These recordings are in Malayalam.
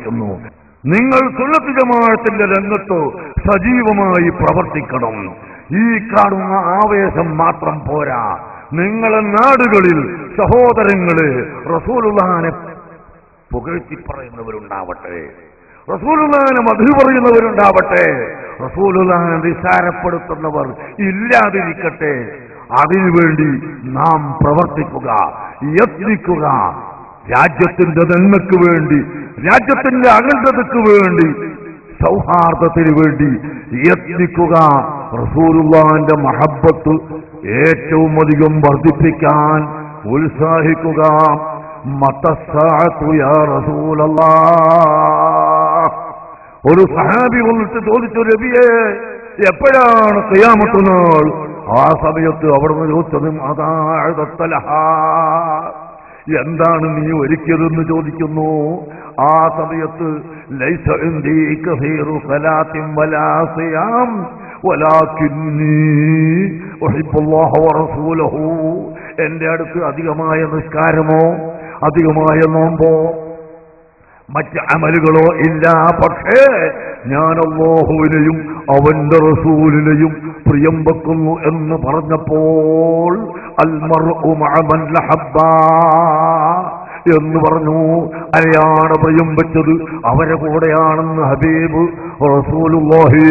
പറയുന്നു, നിങ്ങൾ സുന്നത്ത് ജമാഅത്തിന്റെ രംഗത്ത് സജീവമായി പ്രവർത്തിക്കണം. ഈ കാണുന്ന ആവേശം മാത്രം പോരാ. നിങ്ങളെ നാടുകളിൽ സഹോദരങ്ങള് റസൂലുള്ളാഹിനെ പുകഴ്ത്തി പറയുന്നവരുണ്ടാവട്ടെ, റസൂലുള്ളാഹിനെ മധു പറയുന്നവരുണ്ടാവട്ടെ, റസൂലുള്ളാഹിനെ നിസാരപ്പെടുത്തുന്നവർ ഇല്ലാതിരിക്കട്ടെ. അതിനുവേണ്ടി നാം പ്രവർത്തിക്കുക, യത്നിക്കുക. രാജ്യത്തിന്റെ നന്മയ്ക്ക് വേണ്ടി, രാജ്യത്തിന്റെ അഖണ്ഡതയ്ക്ക് വേണ്ടി, സൗഹാർദ്ദത്തിന് വേണ്ടി യത്നിക്കുക. റസൂലുള്ളാഹിന്റെ മഹബ്ബത്ത് ഏറ്റവും അധികം വർദ്ധിപ്പിക്കാൻ ഉത്സാഹിക്കുക. മതസ്സാഅതു യാ റസൂലല്ലാഹ്. ഒരു സഹാബി വന്നിട്ട് ചോദിച്ചു, നബിയേ എപ്പോഴാണ് ഖിയാമത്ത് നാൾ? ആ സമയത്ത് അവിടുന്ന് ചോദിച്ചതും എന്താണ് നീ ഒരുക്കിയതെന്ന് ചോദിക്കുന്നു. ആ സമയത്ത് ലൈസ ഇൻദീ കസീറു സലാത്തിൻ വലാ സിയാം വലാകിന്നി ഉഹിബ്ബുല്ലാഹ വറസൂലഹു. എന്റെ അടുത്ത് അധികമായ നിസ്കാരമോ അധികമായ നോമ്പോ മറ്റ് അമലുകളോ ഇല്ല, പക്ഷേ ഞാൻ അല്ലാഹുവിനെയും അവന്റെ റസൂലിനെയും പ്രിയം വെക്കുന്നു എന്ന് പറഞ്ഞപ്പോൾ അൽ മർഉ മഅ മൻ ലഹബ്ബ എന്ന് പറഞ്ഞു. ആരെയാണ് പ്രിയം വെച്ചത്? അവരെ കൂടെയാണെന്ന് ഹബീബ് റസൂലുള്ളാഹി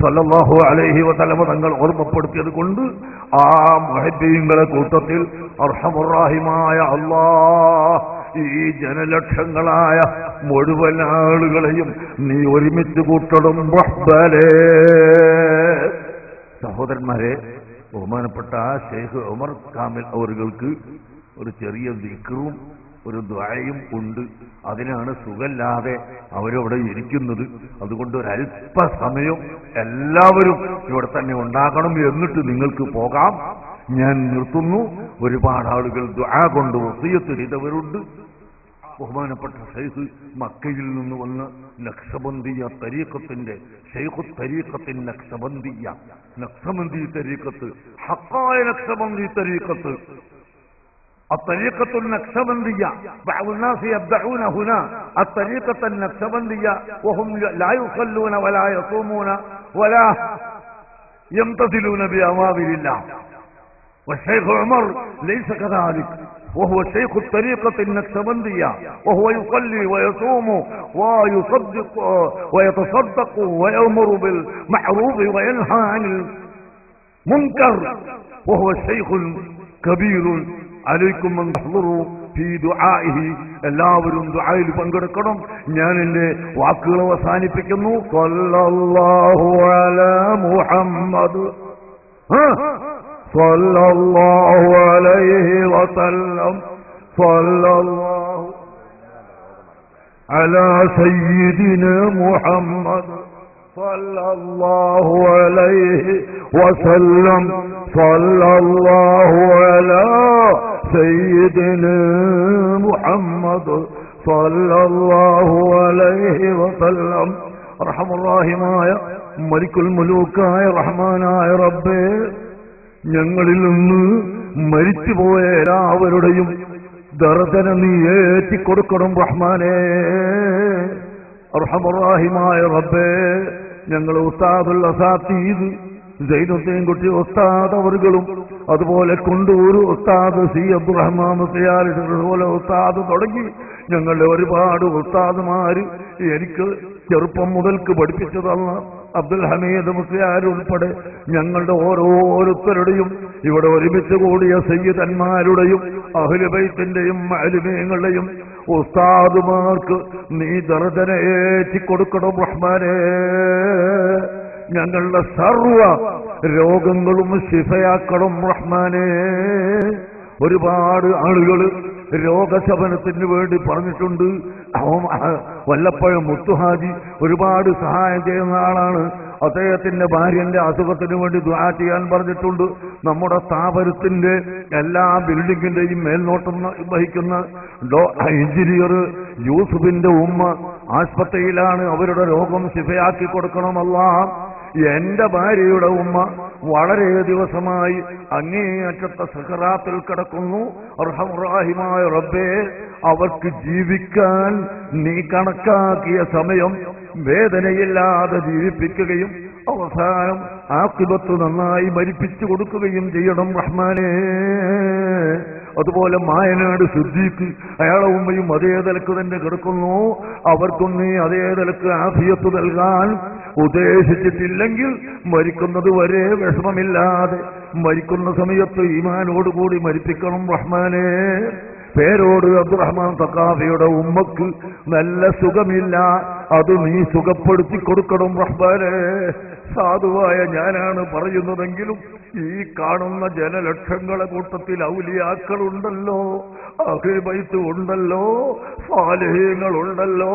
സല്ലല്ലാഹു അലൈഹി വസല്ലം തങ്ങൾ ഓർമ്മപ്പെടുത്തിയത് കൊണ്ട് ആ മുഹബ്ബീങ്ങളെ കൂട്ടത്തിൽ അർഹമുർ റഹീമായ അല്ലാഹ് ഈ ജനലക്ഷങ്ങളായ മുഴുവൻ ആളുകളെയും നീ ഒരുമിച്ച് കൂട്ടണം റഹ്ബലേ. സഹോദരന്മാരെ, ബഹുമാനപ്പെട്ട ഷെയ്ഖ് ഉമർ കാമിൽ അവർക്ക് ഒരു ചെറിയ ദിക്റും ഒരു ദുആയും ഉണ്ട്. അതിനാണ് സുഖമില്ലാതെ അവരവിടെ ഇരിക്കുന്നത്. അതുകൊണ്ട് ഒരല്പസമയം എല്ലാവരും ഇവിടെ തന്നെ ഉണ്ടാകണം. എന്നിട്ട് നിങ്ങൾക്ക് പോകാം. ഞാൻ നിർത്തുന്നു. ഒരുപാട് ആളുകൾ ദുആ കൊണ്ട് വസിയത്ത് ചെയ്തവരുണ്ട്. ബഹുമാനപ്പെട്ട ഷെയ്ഖ് മക്കയിൽ നിന്ന് വന്ന് നഖ്ശബന്ദിയ തരീഖത്തിന്റെ ഷെയ്ഖു തരീഖത്തിൻ നഖ്ശബന്ദിയ, നഖ്ശബന്ദി തരീഖത്ത്, ഹഖായ നഖ്ശബന്ദി തരീഖത്ത്, الطريقة النقشبندية. بعض الناس يبدعون هنا الطريقة النقشبندية وهم لا يصلون ولا يصومون ولا يمتثلون بأوامر الله. والشيخ عمر ليس كذلك، وهو شيخ الطريقة النقشبندية، وهو يصلي ويصوم ويصدق ويتصدق ويأمر بالمعروف وينهى عن المنكر، وهو الشيخ كبير. അലൈക്കും അൻ തഹ്ദുറു ഫീ ദുആഇഹി. എല്ലാവരും ദുആയിൽ പങ്കെടുക്കണം. ഞാൻ എന്റെ വാക്കുകൾ അവസാനിപ്പിക്കുന്നു. സല്ലല്ലാഹു അലാ മുഹമ്മദ് സല്ലല്ലാഹു അലൈഹി വസല്ലം സല്ലല്ലാഹു അലാ സയ്യിദിനാ മുഹമ്മദ് സല്ലല്ലാഹു അലൈഹി വസല്ലം സല്ലല്ലാഹു അലാ സയ്യിദിനാ മുഹമ്മദ് സല്ലല്ലാഹു അലൈഹി വസല്ലം. റഹ്മാനായ മലിക്കുൽ മുലൂക്കായ റഹ്മാനായ റബ്ബേ, ഞങ്ങളിൽ നിന്ന് മരിച്ചുപോയ എല്ലാവരുടെയും ദർദന നീ ഏറ്റിക്കൊടുക്കണം റഹ്മാനേ. റഹ്മാനായ റബ്ബേ, ഞങ്ങൾ ഉസ്താദുൽ അസാത്തീദ് സൈനുദ്ദീൻ കുട്ടി ഉസ്താദ് അവர்களுം അതുപോലെ കൊണ്ടൂർ ഉസ്താദ് സി അബ്ദുറഹ്മാൻ മുസ്ലിയാർ അതുപോലെ ഉസ്താദ് തുടങ്ങി ഞങ്ങളുടെ ഒരുപാട് ഉസ്താദുമാര് എനിക്ക് ചെറുപ്പം മുതൽക്ക് പഠിപ്പിച്ചതല്ല അബ്ദുൽ ഹമീദ് മുസ്ലിയാർ ഉൾപ്പെടെ ഞങ്ങളുടെ ഓരോരുത്തരുടെയും ഇവിടെ ഒരുമിച്ച് കൂടിയ സയ്യിദന്മാരുടെയും അഹ്ലു ബൈത്തിന്റെയും അലിമീങ്ങളുടെയും ഉസ്താദുമാർക്ക് നീ ദർദന ഏറ്റിക്കൊടുക്കണം റഹ്മാനേ. ഞങ്ങളുടെ സർവ രോഗങ്ങളും ശിഫയാക്കണം റഹ്മാനേ. ഒരുപാട് ആളുകൾ രോഗശമനത്തിന് വേണ്ടി പറഞ്ഞിട്ടുണ്ട്. വല്ലപ്പഴം മുത്തുഹാജി ഒരുപാട് സഹായം ചെയ്യുന്ന ആളാണ്. അദ്ദേഹത്തിന്റെ ഭാര്യന്റെ അസുഖത്തിന് വേണ്ടി ദുആ ചെയ്യാൻ പറഞ്ഞിട്ടുണ്ട്. നമ്മുടെ സ്ഥാപനത്തിന്റെ എല്ലാ ബിൽഡിങ്ങിന്റെയും മേൽനോട്ടം വഹിക്കുന്ന എഞ്ചിനീയർ യൂസുഫിന്റെ ഉമ്മ ആശുപത്രിയിലാണ്. അവരുടെ രോഗം ശിഫയാക്കി കൊടുക്കണമല്ല. എന്റെ ഭാര്യയുടെ ഉമ്മ വളരെ ദിവസമായി അങ്ങേയറ്റത്തെ സഖറാത്തിൽ കിടക്കുന്നു. അർഹമുറാഹിമായ റബ്ബേ, അവർക്ക് ജീവിക്കാൻ നീ കണക്കാക്കിയ സമയം വേദനയില്ലാതെ ജീവിപ്പിക്കുകയും അവസാനം ആഖിബത്ത് നന്നായി മരിപ്പിച്ചു കൊടുക്കുകയും ചെയ്യണം റഹ്മാനേ. അതുപോലെ മായനാട് സിദ്ദീഖ്, അയാളെ ഉമ്മയും അതേ നിലക്ക് തന്നെ കിടക്കുന്നു. അവർക്കും നീ അതേ നിലക്ക് ആഫിയത്ത് നൽകാൻ ഉദ്ദേശിച്ചിട്ടില്ലെങ്കിൽ മരിക്കുന്നത് വരെ വിഷമമില്ലാതെ മരിക്കുന്ന സമയത്ത് ഈമാനോടുകൂടി മരിപ്പിക്കണം റഹ്മാനേ. പേരോട് അബ്ദുറഹ്മാൻ സഖാഫിയുടെ ഉമ്മക്ക് നല്ല സുഖമില്ല, അത് നീ സുഖപ്പെടുത്തി കൊടുക്കണം റഹ്മാനേ. സാധുവായ ഞാനാണ് പറയുന്നതെങ്കിലും ഈ കാണുന്ന ജനലക്ഷങ്ങളെ കൂട്ടത്തിൽ ഔലിയാക്കളുണ്ടല്ലോ, അഹ്ലു ബൈത്ത് ഉണ്ടല്ലോ, സാലിഹീങ്ങളുണ്ടല്ലോ,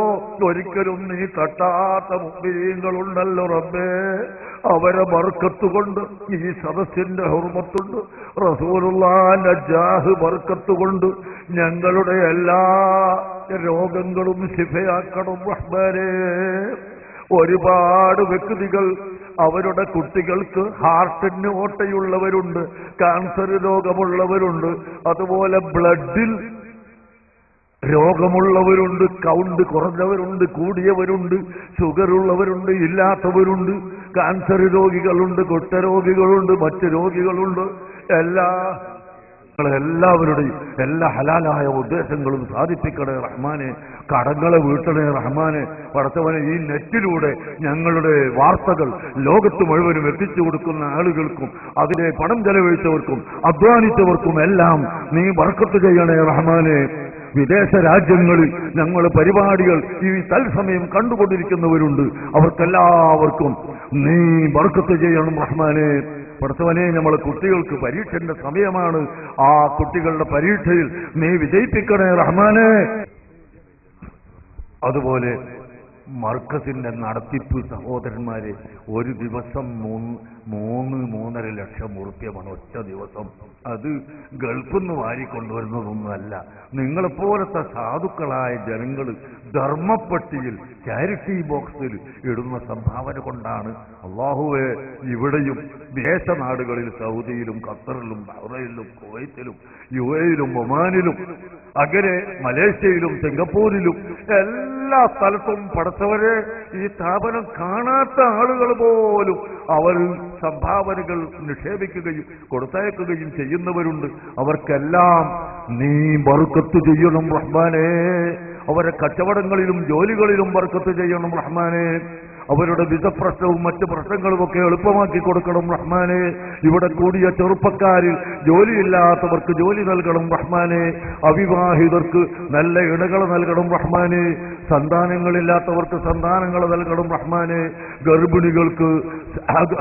ഒരിക്കലും നീ തട്ടാത്ത മുഅ്മിനീങ്ങളുണ്ടല്ലോ റബ്ബേ. അവരെ ബർക്കത്ത് കൊണ്ട് ഈ സദസ്സിന്റെ ഹുർമത്തുണ്ട്, റസൂലുള്ളാഹിന്റെ ജാഹ് ബർക്കത്ത് കൊണ്ട് ഞങ്ങളുടെ എല്ലാ രോഗങ്ങളും ശിഫയാക്കണം റഹ്മാനേ. ഒരുപാട് വ്യക്തികൾ അവരുടെ കുട്ടികൾക്ക് ഹാർട്ടിന് ഓട്ടയുള്ളവരുണ്ട്, ക്യാൻസർ രോഗമുള്ളവരുണ്ട്, അതുപോലെ ബ്ലഡിൽ രോഗമുള്ളവരുണ്ട്, കൗണ്ട് കുറഞ്ഞവരുണ്ട്, കൂടിയവരുണ്ട്, ഷുഗറുള്ളവരുണ്ട്, ഇല്ലാത്തവരുണ്ട്, ക്യാൻസർ രോഗികളുണ്ട്, കുഷ്ഠരോഗികളുണ്ട്, മറ്റ് രോഗികളുണ്ട്. എല്ലാവരുടെയും എല്ലാ ഹലാലായ ഉദ്ദേശങ്ങളും സാധിപ്പിക്കണേ റഹ്മാനെ. കടങ്ങളെ വീട്ടണേ റഹ്മാനെ. പടച്ചവനെ, ഈ നെറ്റിലൂടെ ഞങ്ങളുടെ വാർത്തകൾ ലോകത്ത് മുഴുവനും എത്തിച്ചു കൊടുക്കുന്ന ആളുകൾക്കും അതിനെ പണം ചെലവഴിച്ചവർക്കും അധ്വാനിച്ചവർക്കും എല്ലാം നീ ബർക്കത്ത് ചെയ്യണേ റഹ്മാനെ. വിദേശ രാജ്യങ്ങളിൽ ഞങ്ങൾ പരിപാടികൾ ഈ തത്സമയം കണ്ടുകൊണ്ടിരിക്കുന്നവരുണ്ട്, അവർക്കെല്ലാവർക്കും നീ ബർക്കത്ത് ചെയ്യണം റഹ്മാനെ. പടച്ചവനെ, നമ്മളെ കുട്ടികൾക്ക് പരീക്ഷന്റെ സമയമാണ്, ആ കുട്ടികളുടെ പരീക്ഷയിൽ നീ വിജയിപ്പിക്കണേ റഹ്മാനെ. അതുപോലെ മർക്കസിന്റെ നടത്തിപ്പ് സഹോദരന്മാരെ, ഒരു ദിവസം 3-3.5 ലക്ഷം ഉറുപ്യമാണ് ഒറ്റ ദിവസം. അത് ഗൾഫിൽ നിന്ന് വാരിക്കൊണ്ടുവരുന്നതൊന്നുമല്ല. നിങ്ങളെപ്പോലത്തെ സാധുക്കളായ ജനങ്ങൾ ധർമ്മപ്പെട്ടിയിൽ ചാരിറ്റി ബോക്സിൽ ഇടുന്ന സംഭാവന കൊണ്ടാണ്. അള്ളാഹുവെ, ഇവിടെയും വിദേശ നാടുകളിൽ സൗദിയിലും ഖത്തറിലും ബഹ്റൈനിലും കുവൈത്തിലും യുഎയിലും ഒമാനിലും അങ്ങനെ മലേഷ്യയിലും സിംഗപ്പൂരിലും എല്ലാ സ്ഥലത്തും പടച്ചവരെ ഈ സ്ഥാപനം കാണാത്ത ആളുകൾ പോലും അവർ സംഭാവനകൾ നിക്ഷേപിക്കുകയും കൊടുത്തയക്കുകയും ചെയ്യുന്നവരുണ്ട്. അവർക്കെല്ലാം നീ ബർക്കത്ത് ചെയ്യണം റഹ്മാനേ. അവരെ കച്ചവടങ്ങളിലും ജോലികളിലും ബർക്കത്ത് ചെയ്യണം റഹ്മാനേ. അവരുടെ വിസപ്രശ്നവും മറ്റ് പ്രശ്നങ്ങളുമൊക്കെ എളുപ്പമാക്കി കൊടുക്കണം റഹ്മാനെ. ഇവിടെ കൂടിയ ചെറുപ്പക്കാരിൽ ജോലിയില്ലാത്തവർക്ക് ജോലി നൽകണം റഹ്മാനെ. അവിവാഹിതർക്ക് നല്ല ഇണകൾ നൽകണം റഹ്മാനെ. സന്താനങ്ങളില്ലാത്തവർക്ക് സന്താനങ്ങൾ നൽകണം റഹ്മാനെ. ഗർഭിണികൾക്ക്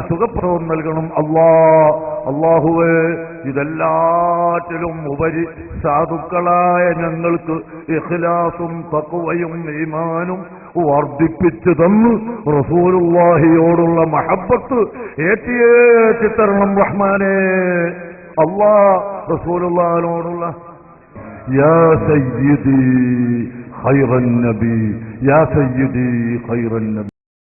സുഖപ്രദം നൽകണം അല്ലാഹുവേ. ഇതെല്ലാറ്റിലും ഉപരി സാധുക്കളായ ഞങ്ങൾക്ക് ഇഖ്ലാസും തഖ്വയും ഈമാനും വർദ്ധിപ്പിച്ചു തന്നു റസൂലുള്ളാഹിയോടുള്ള മഹബ്ബത്ത് ഏറ്റി തരണം റഹ്മാനെ. റസൂലുള്ളാഹിനോടുള്ള യാ സയ്യിദി ഖൈറൻ നബി, യാ സയ്യിദി ഖൈറൻ നബി.